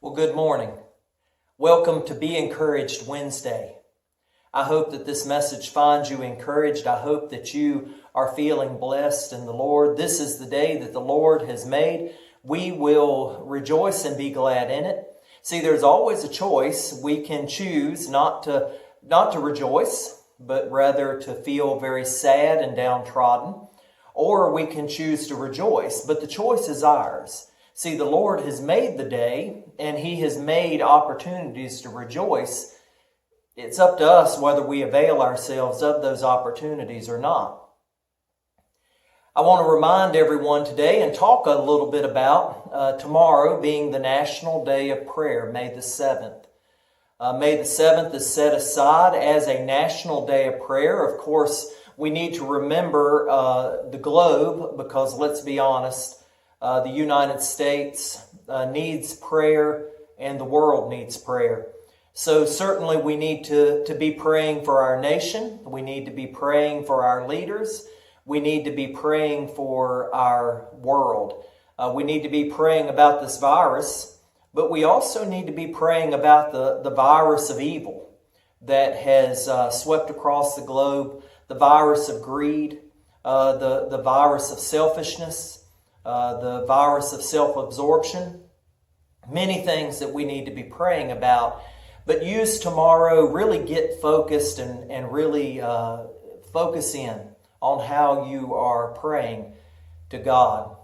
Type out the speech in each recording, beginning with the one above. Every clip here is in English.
Well, good morning. Welcome to Be Encouraged Wednesday. I hope that this message finds you encouraged. I hope that you are feeling blessed in the Lord. This is the day that the Lord has made. We will rejoice and be glad in it. See, there's always a choice. We can choose not to rejoice, but rather to feel very sad and downtrodden. Or we can choose to rejoice, but the choice is ours. See, the Lord has made the day, and He has made opportunities to rejoice. It's up to us whether we avail ourselves of those opportunities or not. I want to remind everyone today and talk a little bit about tomorrow being the National Day of Prayer, May the 7th. May the 7th is set aside as a National Day of Prayer. Of course, we need to remember the globe because, let's be honest, the United States needs prayer and the world needs prayer. So certainly we need to be praying for our nation. We need to be praying for our leaders. We need to be praying for our world. We need to be praying about this virus, but we also need to be praying about the virus of evil that has swept across the globe, the virus of greed, the virus of selfishness, the virus of self-absorption, many things that we need to be praying about. But use tomorrow, really get focused and really focus in on how you are praying to God.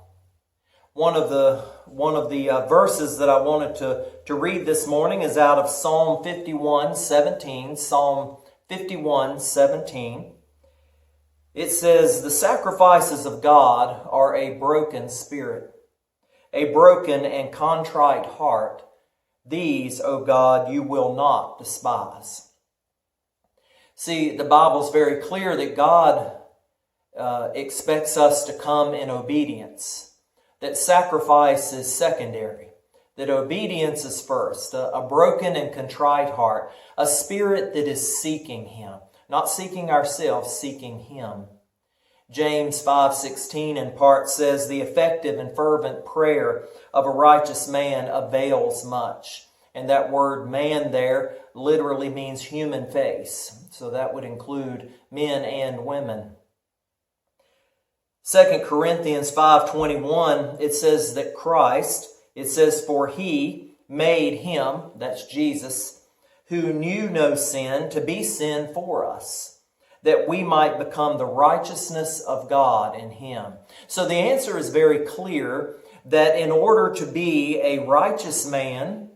One of the verses that I wanted to read this morning is out of Psalm 51:17. Psalm 51:17. It says, "The sacrifices of God are a broken spirit, a broken and contrite heart. These, O God, you will not despise." See, the Bible's very clear that God expects us to come in obedience, that sacrifice is secondary, that obedience is first, a broken and contrite heart, a spirit that is seeking Him. Not seeking ourselves, seeking Him. James 5:16 in part says, "The effective and fervent prayer of a righteous man avails much." And that word man there literally means human face. So that would include men and women. 2 Corinthians 5:21, it says that Christ, it says, "For He made Him," that's Jesus, "who knew no sin, to be sin for us, that we might become the righteousness of God in Him." So the answer is very clear that in order to be a righteous man,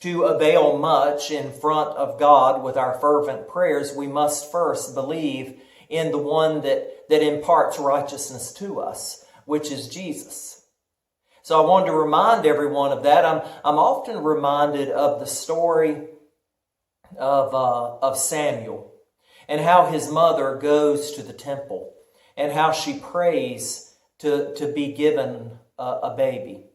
to avail much in front of God with our fervent prayers, we must first believe in the one that imparts righteousness to us, which is Jesus. So I wanted to remind everyone of that. I'm often reminded of the story of Samuel and how his mother goes to the temple and how she prays to be given a baby.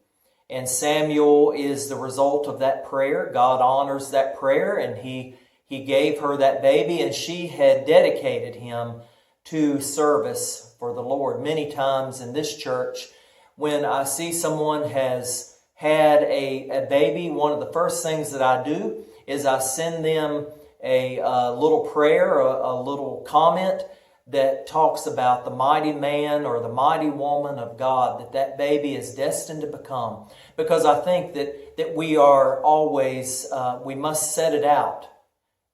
And Samuel is the result of that prayer. God honors that prayer, and he gave her that baby, and she had dedicated him to service for the Lord. Many times in this church, when I see someone has had a baby, one of the first things that I do is I send them a little prayer, a little comment that talks about the mighty man or the mighty woman of God that baby is destined to become. Because I think that we are always, we must set it out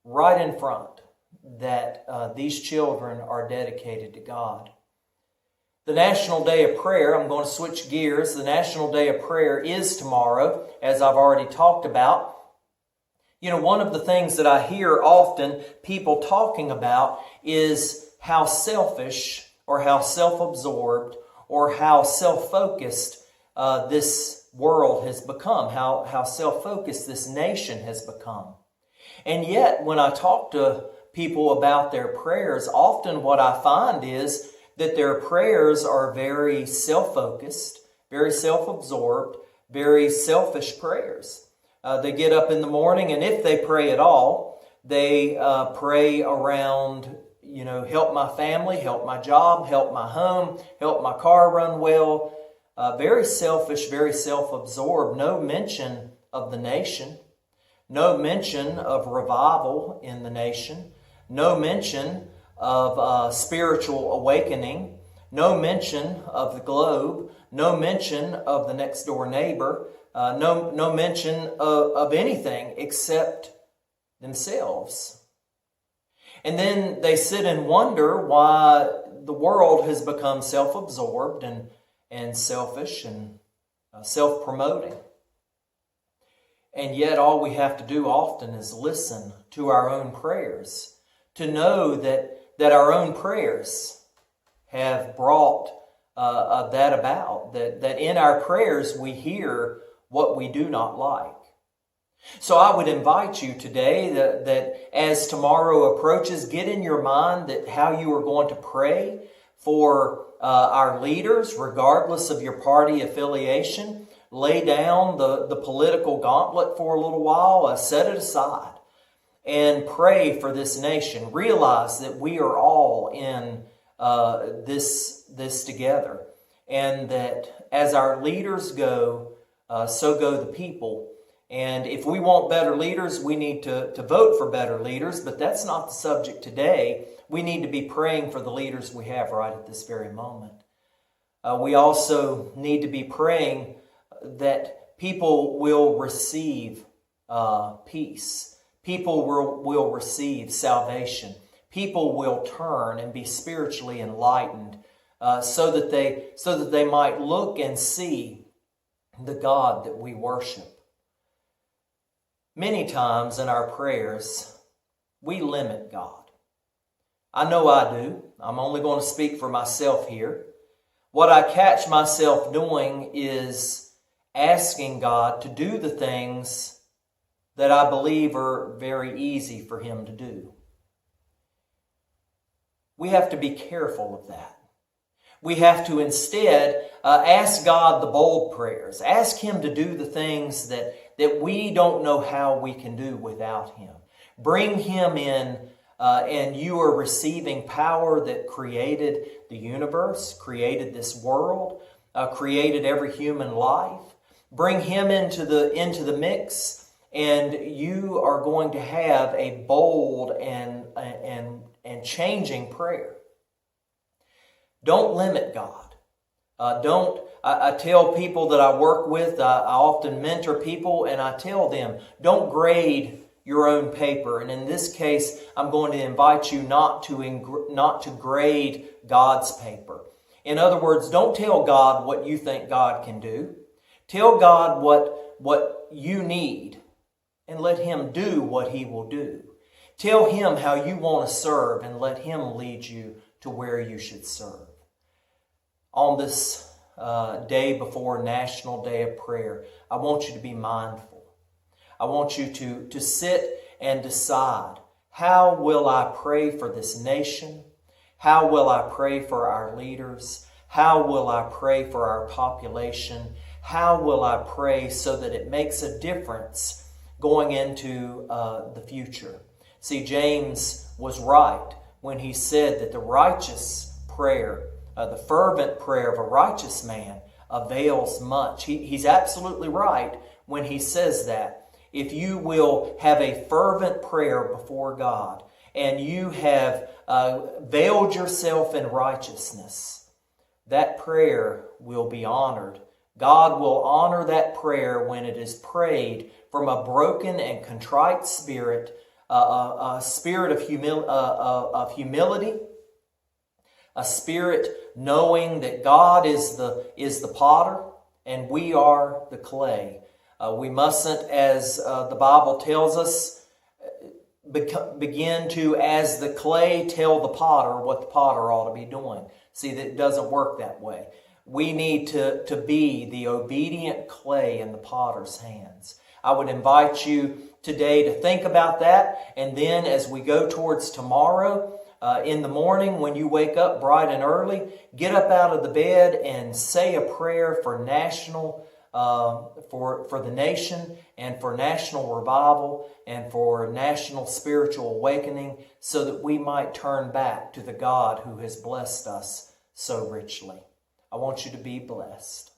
right in front that these children are dedicated to God. The National Day of Prayer, I'm going to switch gears. The National Day of Prayer is tomorrow, as I've already talked about. You know, one of the things that I hear often people talking about is how selfish or how self-absorbed or how self-focused this world has become, how self-focused this nation has become. And yet, when I talk to people about their prayers, often what I find is that their prayers are very self-focused, very self-absorbed, very selfish prayers. They get up in the morning, and if they pray at all, they pray around, help my family, help my job, help my home, help my car run well. Very selfish, very self-absorbed. No mention of the nation. No mention of revival in the nation. No mention of spiritual awakening. No mention of the globe. No mention of the next door neighbor. No mention of anything except themselves. And then they sit and wonder why the world has become self-absorbed and selfish and self-promoting. And yet all we have to do often is listen to our own prayers, to know that our own prayers have brought that about, that in our prayers we hear what we do not like. So I would invite you today that as tomorrow approaches, get in your mind that how you are going to pray for our leaders, regardless of your party affiliation. Lay down the political gauntlet for a little while, set it aside, and pray for this nation. Realize that we are all in this together, and that as our leaders go, so go the people. And if we want better leaders, we need to vote for better leaders, but that's not the subject today. We need to be praying for the leaders we have right at this very moment. We also need to be praying that people will receive peace. People will receive salvation. People will turn and be spiritually enlightened so that they might look and see the God that we worship. Many times in our prayers, we limit God. I know I do. I'm only going to speak for myself here. What I catch myself doing is asking God to do the things that I believe are very easy for Him to do. We have to be careful of that. We have to instead ask God the bold prayers. Ask Him to do the things that we don't know how we can do without Him. Bring Him in, and you are receiving power that created the universe, created this world, created every human life. Bring Him into the mix, and you are going to have a bold and changing prayer. Don't limit God. I tell people that I work with, I often mentor people, and I tell them, don't grade your own paper. And in this case, I'm going to invite you not to grade God's paper. In other words, don't tell God what you think God can do. Tell God what you need, and let Him do what He will do. Tell Him how you want to serve, and let Him lead you to where you should serve. On this day before National Day of Prayer, I want you to be mindful. I want you to sit and decide, how will I pray for this nation? How will I pray for our leaders? How will I pray for our population? How will I pray so that it makes a difference going into the future? See, James was right when he said that the righteous prayer, the fervent prayer of a righteous man avails much. He's absolutely right when he says that. If you will have a fervent prayer before God and you have veiled yourself in righteousness, that prayer will be honored. God will honor that prayer when it is prayed from a broken and contrite spirit, a spirit of humility, a spirit knowing that God is the potter and we are the clay. We mustn't, as the Bible tells us, begin to, as the clay, tell the potter what the potter ought to be doing. See, that it doesn't work that way. We need to be the obedient clay in the potter's hands. I would invite you today to think about that, and then as we go towards tomorrow, in the morning when you wake up bright and early, get up out of the bed and say a prayer for national, for the nation, and for national revival, and for national spiritual awakening, so that we might turn back to the God who has blessed us so richly. I want you to be blessed.